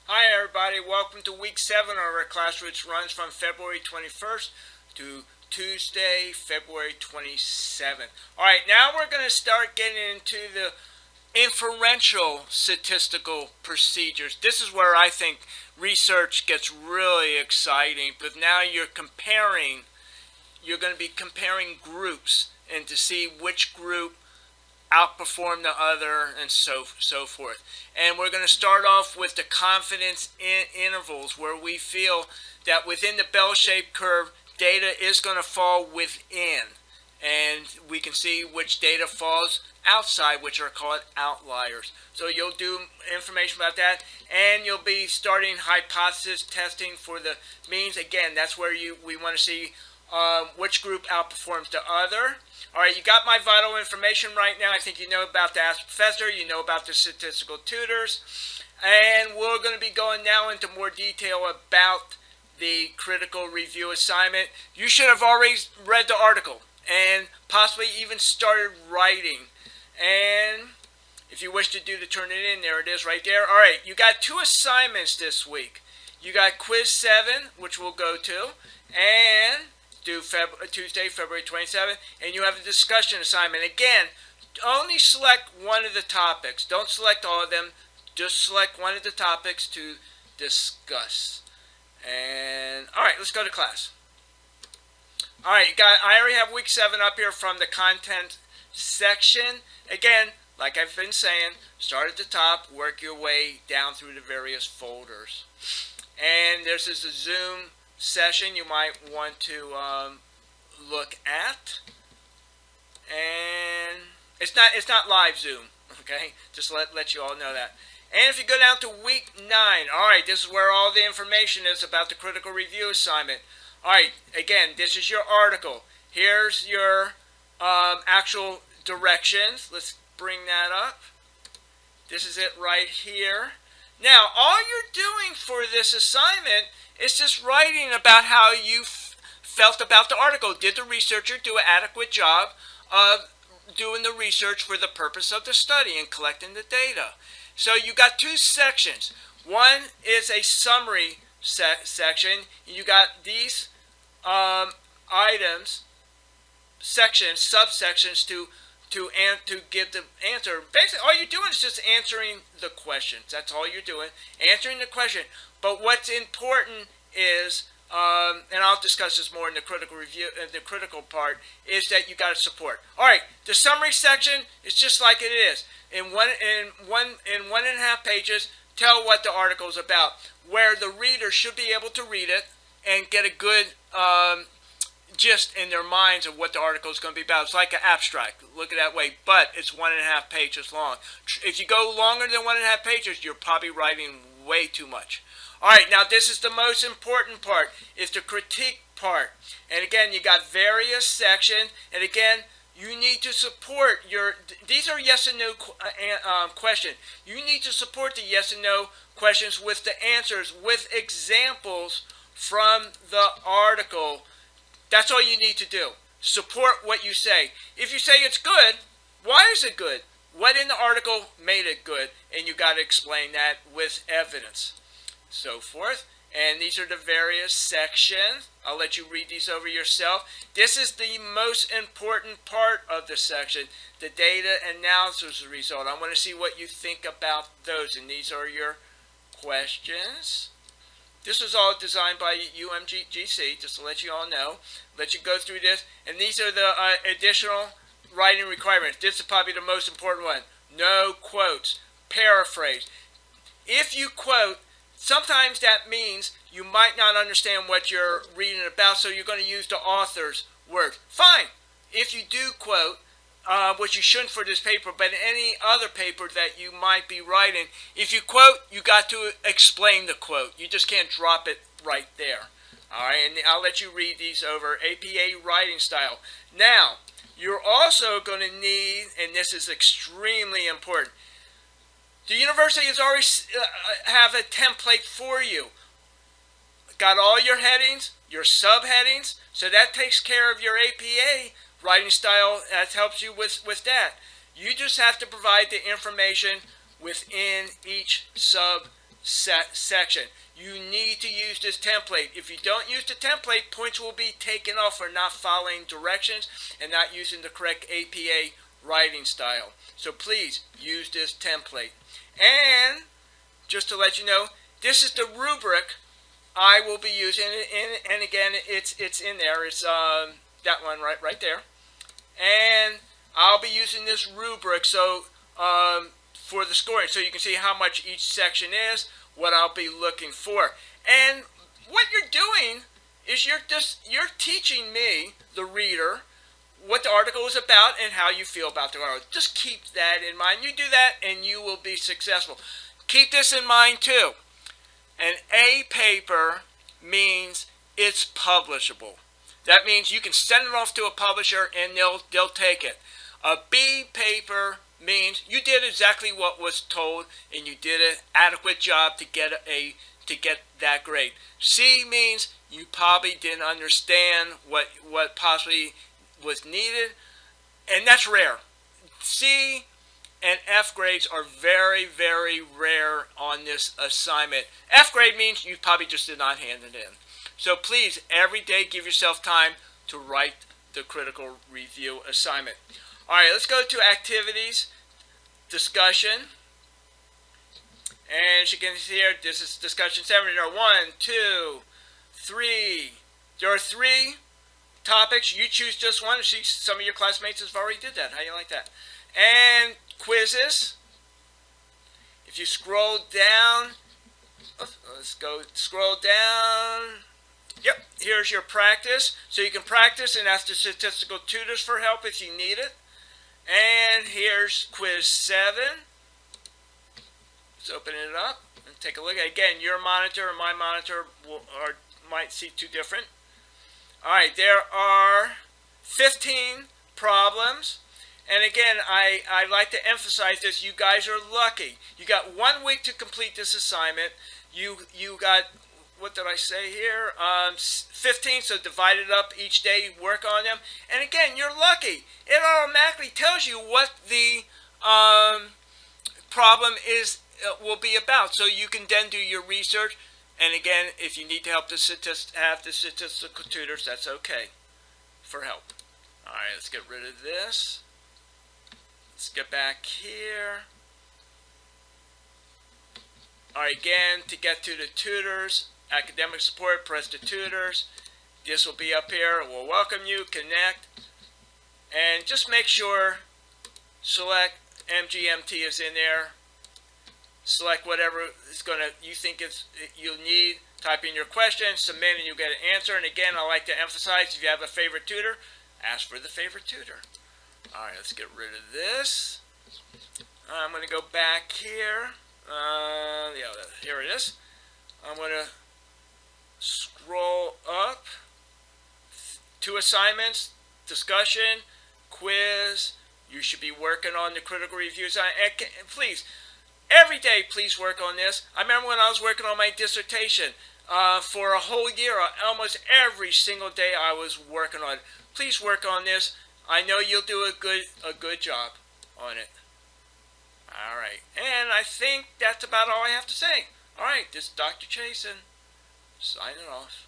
Hi everybody, welcome to week 7 of our class, which runs from February 21st to Tuesday, February 27th. Alright, now we're going to start getting into the inferential statistical procedures. This is where I think research gets really exciting, but now you're going to be comparing groups and to see which group outperform the other, and so forth. And we're going to start off with the confidence intervals, where we feel that within the bell-shaped curve, data is going to fall within, and we can see which data falls outside, which are called outliers. So you'll do information about that, and you'll be starting hypothesis testing for the means. Again, that's where we want to see which group outperforms the other. Alright, you got my vital information right now. I think you know about the Ask Professor, you know about the statistical tutors, and we're going to be going now into more detail about the critical review assignment. You should have already read the article and possibly even started writing. And if you wish to do to turn it in, there it is right there. Alright, you got 2 assignments this week. You got quiz 7, which we'll go to, and do Tuesday, February 27th, and you have a discussion assignment. Again, only select one of the topics. Don't select all of them. Just select one of the topics to discuss. And all right, let's go to class. All right, I already have week 7 up here from the content section. Again, like I've been saying, start at the top, work your way down through the various folders. And this is a Zoom session you might want to look at, and it's not live Zoom, okay? Just let you all know that. And if you go down to week 9, all right, this is where all the information is about the critical review assignment. All right, again, this is your article. Here's your actual directions. Let's bring that up. This is it right here. Now, all you're doing for this assignment is just writing about how you felt about the article. Did the researcher do an adequate job of doing the research for the purpose of the study and collecting the data? So you got 2 sections. One is a summary section. You got these items, sections, subsections to give the answer. Basically, all you're doing is just answering the questions. That's all you're doing, answering the question. But what's important is, and I'll discuss this more in the critical review, the critical part, is that you got to support. All right, the summary section is just like it is. In one and a half pages, tell what the article is about, where the reader should be able to read it and get a good gist in their minds of what the article is going to be about. It's like an abstract, look at it that way, but it's 1.5 pages long. If you go longer than 1.5 pages, you're probably writing way too much. All right, now this is the most important part. It's the critique part. And again, you got various sections. And again, you need to support these are yes and no questions. You need to support the yes and no questions with the answers, with examples from the article. That's all you need to do. Support what you say. If you say it's good, why is it good? What in the article made it good? And you got to explain that with evidence. So forth. And these are the various sections. I'll let you read these over yourself. This is the most important part of the section, the data analysis result. I want to see what you think about those. And these are your questions. This was all designed by UMGC, just to let you all know. Let you go through this. And these are the additional writing requirements. This is probably the most important one. No quotes. Paraphrase. If you quote, sometimes that means you might not understand what you're reading about, so you're going to use the author's words. Fine. If you do quote, which you shouldn't for this paper, but in any other paper that you might be writing, if you quote, you got to explain the quote. You just can't drop it right there. All right, and I'll let you read these over. APA writing style. Now, you're also going to need, and this is extremely important, the university has already have a template for you. Got all your headings, your subheadings, so that takes care of your APA writing style. That helps you with that. You just have to provide the information within each subheading. section. You need to use this template. If you don't use the template, points will be taken off for not following directions and not using the correct APA writing style. So please use this template. And just to let you know, this is the rubric I will be using, and again, it's in there. It's that one right there, and I'll be using this rubric for the scoring, so you can see how much each section is, what I'll be looking for, and what you're doing is you're teaching me, the reader, what the article is about and how you feel about the article. Just keep that in mind. You do that, and you will be successful. Keep this in mind too. An A paper means it's publishable. That means you can send it off to a publisher and they'll take it. A B paper means you did exactly what was told and you did an adequate job to get that grade. C means you probably didn't understand what possibly was needed, and that's rare. C and F grades are very, very rare on this assignment. F grade means you probably just did not hand it in. So please, every day give yourself time to write the critical review assignment. All right, let's go to activities, discussion. And as you can see here, this is discussion 7. There are 1, 2, 3. There are 3 topics. You choose just one. See, some of your classmates have already did that. How do you like that? And quizzes. If you scroll down, scroll down. Yep, here's your practice. So you can practice and ask the statistical tutors for help if you need it. And here's quiz 7. Let's open it up and take a look. Again, your monitor and my monitor might see 2 different. All right, there are 15 problems. And again, I like to emphasize this. You guys are lucky. You got 1 week to complete this assignment. You got, what did I say here? 15, so divide it up each day, work on them. And again, you're lucky. It automatically tells you what the problem will be about. So you can then do your research. And again, if you need to help have the statistical tutors, that's okay for help. All right, let's get rid of this. Let's get back here. All right, again, to get to the tutors, academic support, press the tutors. This will be up here. We'll welcome you, connect, and just make sure, select MGMT is in there. Select whatever you think you'll need. Type in your question, submit, and you'll get an answer. And again, I like to emphasize, if you have a favorite tutor, ask for the favorite tutor. All right, let's get rid of this. I'm going to go back here. Yeah, here it is. I'm going to scroll up. 2 assignments, discussion, quiz. You should be working on the critical reviews. Please, every day, please work on this. I remember when I was working on my dissertation for a whole year, almost every single day I was working on it. Please work on this. I know you'll do a good job on it. All right, and I think that's about all I have to say. All right, this is Dr. Chasen, signing off.